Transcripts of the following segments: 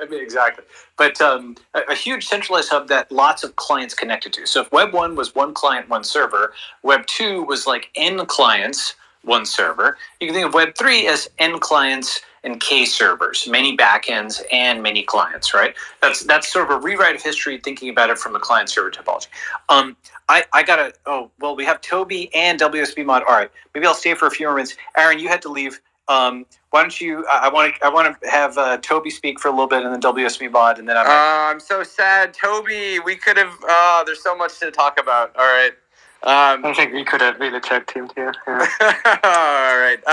I mean, exactly. But a huge centralized hub that lots of clients connected to. So if Web 1 was one client, one server, Web 2 was like N clients, one server. You can think of Web 3 as N clients and K servers, many backends and many clients, right? That's sort of a rewrite of history, thinking about it from a client server topology. We have Toby and WSB mod. All right, maybe I'll stay for a few more minutes. Aaron, you had to leave. Why don't you? I want to have Toby speak for a little bit, and then WSB mod, and then I'm so sad, Toby. We could have. There's so much to talk about. All right. I think we could have really tag teamed here. Yeah. All right.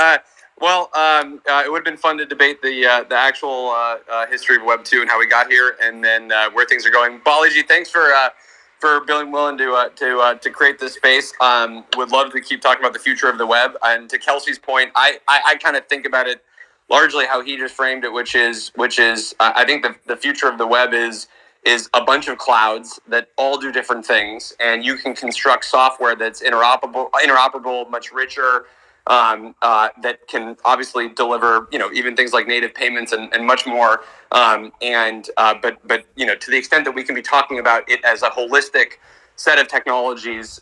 It would have been fun to debate the actual history of Web 2 and how we got here, and then where things are going. Balaji, thanks for being willing to create this space. Would love to keep talking about the future of the web. And to Kelsey's point, I kind of think about it largely how he just framed it, which is I think the future of the web is a bunch of clouds that all do different things, and you can construct software that's interoperable, much richer, that can obviously deliver, even things like native payments and much more. But to the extent that we can be talking about it as a holistic set of technologies,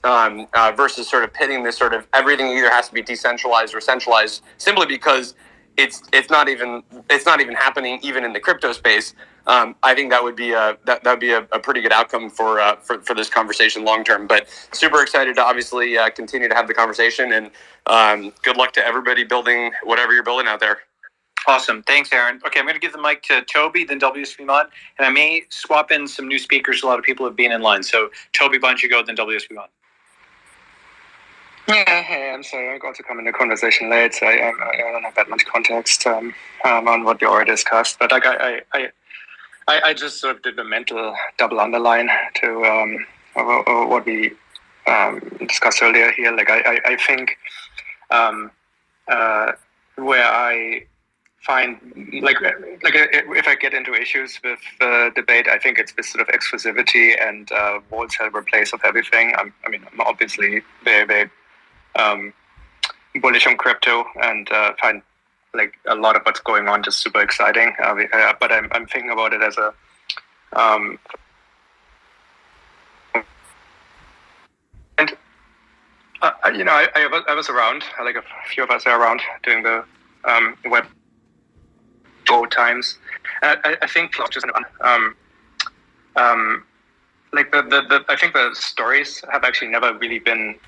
versus sort of pitting this sort of everything either has to be decentralized or centralized, simply because it's not even happening even in the crypto space. I think that would be a pretty good outcome for this conversation long term. But super excited to obviously continue to have the conversation, and good luck to everybody building whatever you're building out there. Awesome. Thanks, Aaron. Okay, I'm going to give the mic to Toby, then WSB mod, and I may swap in some new speakers. A lot of people have been in line. So Toby, why don't you go, then WSB mod. Yeah, hey, I'm sorry, I got to come in the conversation late, so I don't have that much context on what we already discussed. But like I just sort of did a mental double underline to what we discussed earlier here. Like I think where I find like if I get into issues with debate, I think it's this sort of exclusivity and wholesale replace of everything. I'm obviously very bullish on crypto and find like a lot of what's going on just super exciting. But I'm thinking about it as a I was around, like a few of us are around doing the web times. I think just like I think the stories have actually never really been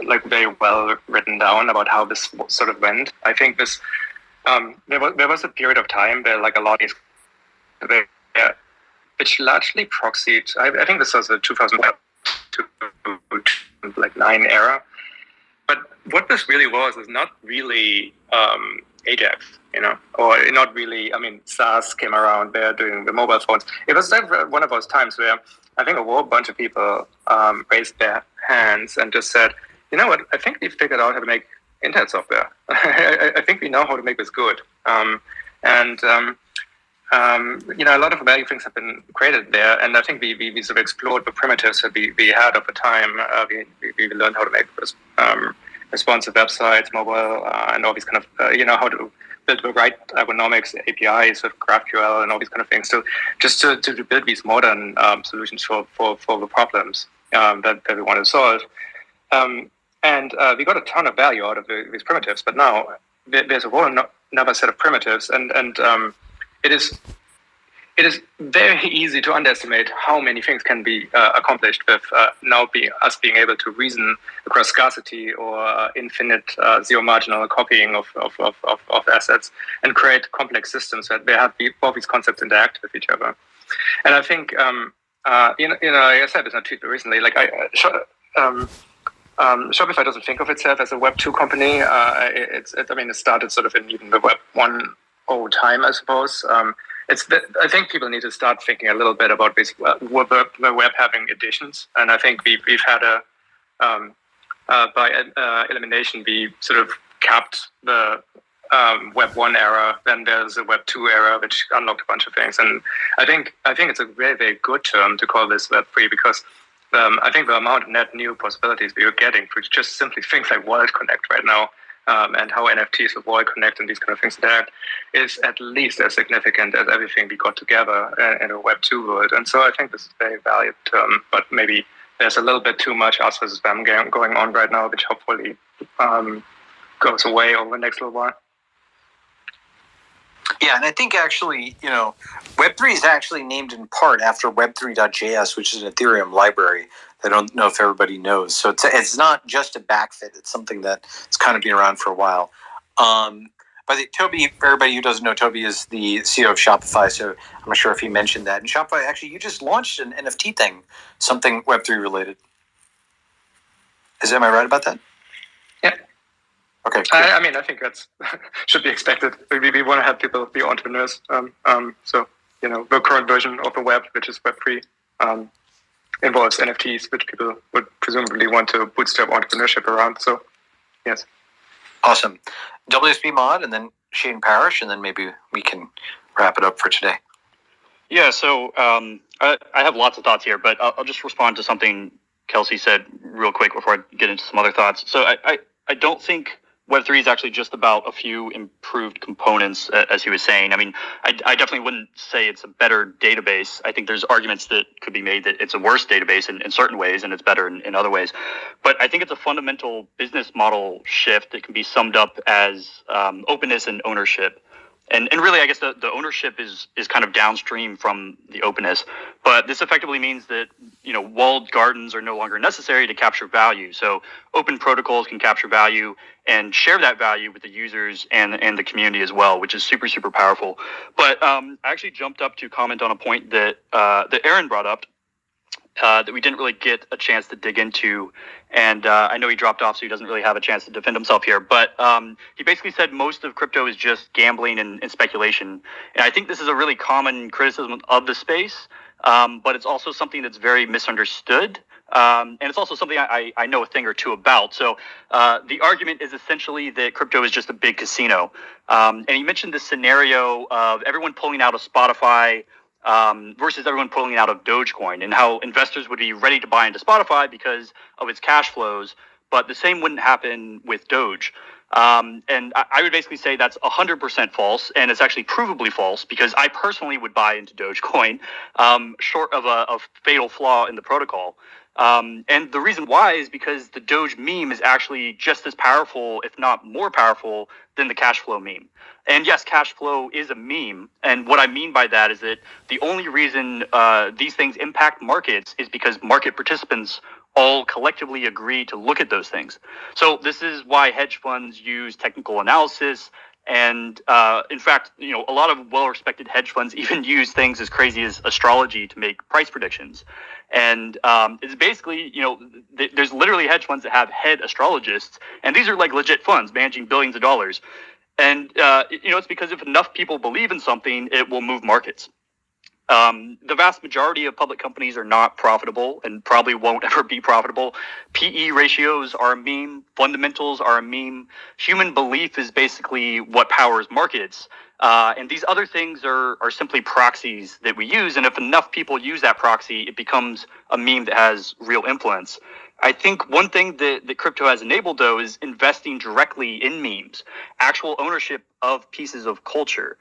like very well written down about how this sort of went. I think this there was a period of time where like a lot of these which largely proxied. I think this was the 2009 era. But what this really was is not really Ajax, or not really. I mean, SaaS came around there doing the mobile phones. It was one of those times where I think a whole bunch of people raised their hands and just said, you know what, I think we've figured out how to make internet software. I think we know how to make this good. A lot of value things have been created there, and I think we sort of explored the primitives that we had over time. We learned how to make responsive websites, mobile, and all these kind of, how to build the right ergonomics, APIs with GraphQL and all these kind of things. So just to build these modern solutions for the problems that we want to solve. And we got a ton of value out of these primitives, but now there's a whole another set of primitives, and it is very easy to underestimate how many things can be accomplished with being able to reason across scarcity or infinite zero marginal copying of assets and create complex systems that they have both these concepts interact with each other. And I think like I said, it's not too recently. Like Shopify doesn't think of itself as a Web 2 company. It started sort of in even the Web 1.0 time, I suppose. I think people need to start thinking a little bit about this, the web having additions, and I think we've had by elimination we sort of capped the Web 1 era. Then there's a Web 2 era, which unlocked a bunch of things, and I think it's a very, very good term to call this Web 3 because I think the amount of net new possibilities we are getting for just simply things like Wallet Connect right now and how NFTs will all connect and these kind of things, that is at least as significant as everything we got together in a Web2 world. And so I think this is very valued, but maybe there's a little bit too much us versus them going on right now, which hopefully goes away over the next little while. Yeah, and I think actually, Web3 is actually named in part after Web3.js, which is an Ethereum library. I don't know if everybody knows. So it's not just a backfit. It's something that's kind of been around for a while. But Toby, for everybody who doesn't know, Toby is the CEO of Shopify, so I'm not sure if he mentioned that. And Shopify, actually, you just launched an NFT thing, something Web3 related. Am I right about that? Yeah. Okay. Cool. I mean, I think that's should be expected. We want to have people be entrepreneurs. So, the current version of the web, which is Web3, involves NFTs, which people would presumably want to bootstrap entrepreneurship around. So, yes. Awesome. WSB Mod, and then Shane Parrish, and then maybe we can wrap it up for today. Yeah, so I have lots of thoughts here, but I'll just respond to something Kelsey said real quick before I get into some other thoughts. So I don't think Web3 is actually just about a few improved components, as he was saying. I mean, I definitely wouldn't say it's a better database. I think there's arguments that could be made that it's a worse database in certain ways and it's better in other ways. But I think it's a fundamental business model shift that can be summed up as openness and ownership. And really, I guess the ownership is kind of downstream from the openness. But this effectively means that, walled gardens are no longer necessary to capture value. So open protocols can capture value and share that value with the users and the community as well, which is super, super powerful. But I actually jumped up to comment on a point that Aaron brought up that we didn't really get a chance to dig into. And I know he dropped off, so he doesn't really have a chance to defend himself here. But he basically said most of crypto is just gambling and speculation. And I think this is a really common criticism of the space, but it's also something that's very misunderstood. And it's also something I know a thing or two about. So the argument is essentially that crypto is just a big casino. And he mentioned this scenario of everyone pulling out of Spotify versus everyone pulling out of Dogecoin, and how investors would be ready to buy into Spotify because of its cash flows, but the same wouldn't happen with Doge. And I would basically say that's 100% false, and it's actually provably false because I personally would buy into Dogecoin, short of a fatal flaw in the protocol. And the reason why is because the Doge meme is actually just as powerful, if not more powerful, than the cash flow meme. And yes, cash flow is a meme. And what I mean by that is that the only reason these things impact markets is because market participants all collectively agree to look at those things. So this is why hedge funds use technical analysis. And in fact, a lot of well-respected hedge funds even use things as crazy as astrology to make price predictions. And it's basically, there's literally hedge funds that have head astrologists, and these are like legit funds managing billions of dollars. And, it's because if enough people believe in something, it will move markets. The vast majority of public companies are not profitable and probably won't ever be profitable. PE ratios are a meme. Fundamentals are a meme. Human belief is basically what powers markets. And these other things are simply proxies that we use. And if enough people use that proxy, it becomes a meme that has real influence. I think one thing that crypto has enabled, though, is investing directly in memes, actual ownership of pieces of culture.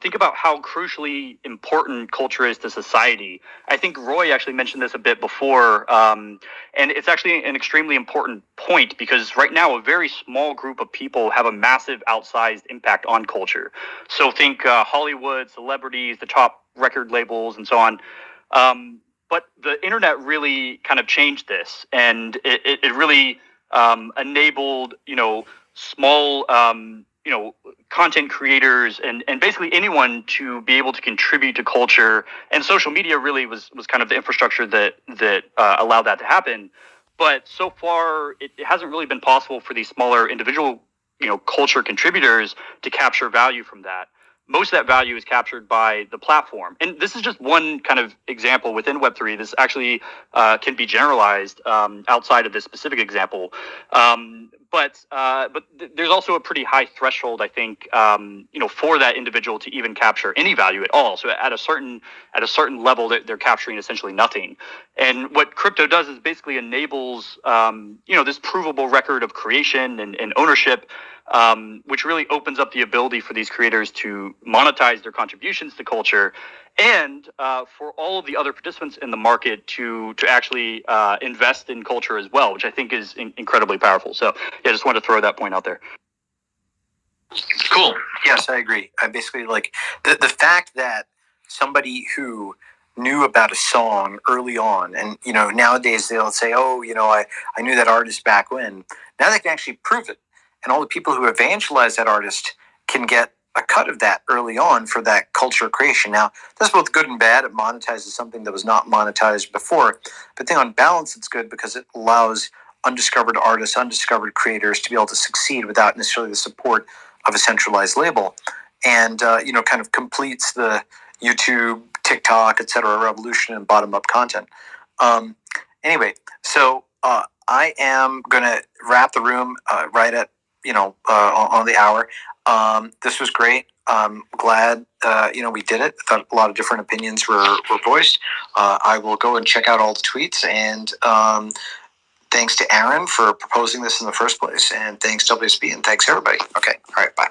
Think about how crucially important culture is to society. I think Roy actually mentioned this a bit before, and it's actually an extremely important point because right now a very small group of people have a massive outsized impact on culture. So think Hollywood, celebrities, the top record labels, and so on. But the internet really kind of changed this, and it really enabled, small, content creators and basically anyone to be able to contribute to culture. And social media really was kind of the infrastructure that allowed that to happen. But so far, it hasn't really been possible for these smaller individual, culture contributors to capture value from that. Most of that value is captured by the platform. And this is just one kind of example within Web3. This actually can be generalized outside of this specific example. But there's also a pretty high threshold, I think, for that individual to even capture any value at all. So at a certain level, they're capturing essentially nothing. And what crypto does is basically enables, this provable record of creation and ownership. which really opens up the ability for these creators to monetize their contributions to culture, and for all of the other participants in the market to actually invest in culture as well, which I think is incredibly powerful. So yeah, just wanted to throw that point out there. Cool. Yes, I agree. I basically like the fact that somebody who knew about a song early on, and nowadays they'll say, oh, I knew that artist back when. Now they can actually prove it, and all the people who evangelize that artist can get a cut of that early on for that culture creation. Now that's both good and bad. It monetizes something that was not monetized before, but I think on balance it's good because it allows undiscovered artists, undiscovered creators to be able to succeed without necessarily the support of a centralized label, and kind of completes the YouTube, TikTok, etc. revolution in bottom-up content. Anyway, so I am going to wrap the room right at on the hour. This was great. Glad we did it. I thought a lot of different opinions were voiced. I will go and check out all the tweets, and thanks to Aaron for proposing this in the first place, and thanks WSB, and thanks everybody. Okay, all right, bye.